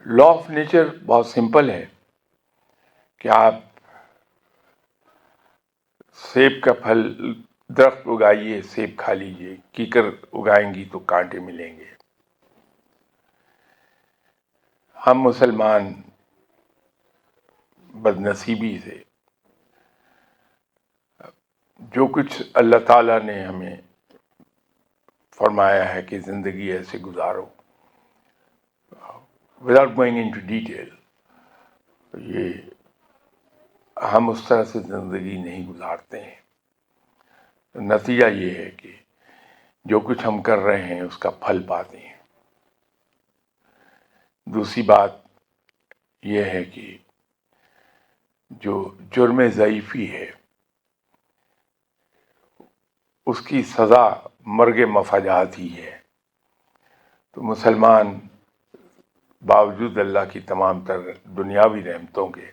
Law of nature بہت simple ہے کہ آپ سیب کا پھل درخت اگائیے، سیب کھا لیجیے، کیکر اگائیں گی تو کانٹے ملیں گے۔ ہم مسلمان بدنصیبی سے جو کچھ اللہ تعالیٰ نے ہمیں فرمایا ہے کہ زندگی ایسے گزارو، وداؤٹ گوئنگ انٹو ڈیٹیل، یہ ہم اس طرح سے زندگی نہیں گزارتے ہیں۔ نتیجہ یہ ہے کہ جو کچھ ہم کر رہے ہیں اس کا پھل پاتے ہیں۔ دوسری بات یہ ہے کہ جو جرم ضعیفی ہے اس کی سزا مرگ مفاجات ہی ہے۔ تو مسلمان باوجود اللہ کی تمام تر دنیاوی نعمتوں کے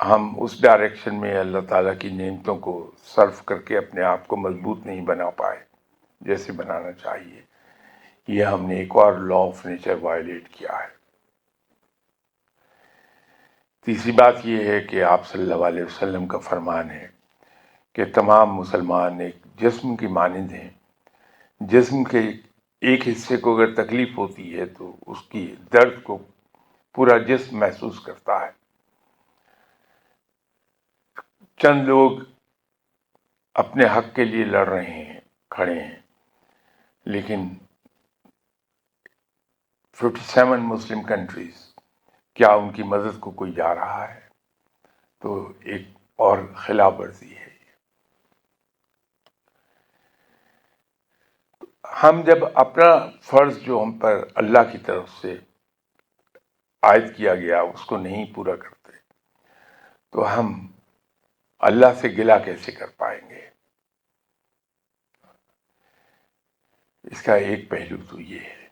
ہم اس ڈائریکشن میں اللہ تعالیٰ کی نعمتوں کو صرف کر کے اپنے آپ کو مضبوط نہیں بنا پائے جیسے بنانا چاہیے۔ یہ ہم نے ایک اور لا آف نیچر وائلیٹ کیا ہے۔ تیسری بات یہ ہے کہ آپ صلی اللہ علیہ وسلم کا فرمان ہے کہ تمام مسلمان ایک جسم کی مانند ہیں۔ جسم کے ایک حصے کو اگر تکلیف ہوتی ہے تو اس کی درد کو پورا جسم محسوس کرتا ہے۔ چند لوگ اپنے حق کے لیے لڑ رہے ہیں، کھڑے ہیں، لیکن 57 مسلم کنٹریز، کیا ان کی مدد کو کوئی جا رہا ہے؟ تو ایک اور خلاف ورزی ہے۔ ہم جب اپنا فرض جو ہم پر اللہ کی طرف سے عائد کیا گیا اس کو نہیں پورا کرتے تو ہم اللہ سے گلہ کیسے کر پائیں گے؟ اس کا ایک پہلو تو یہ ہے۔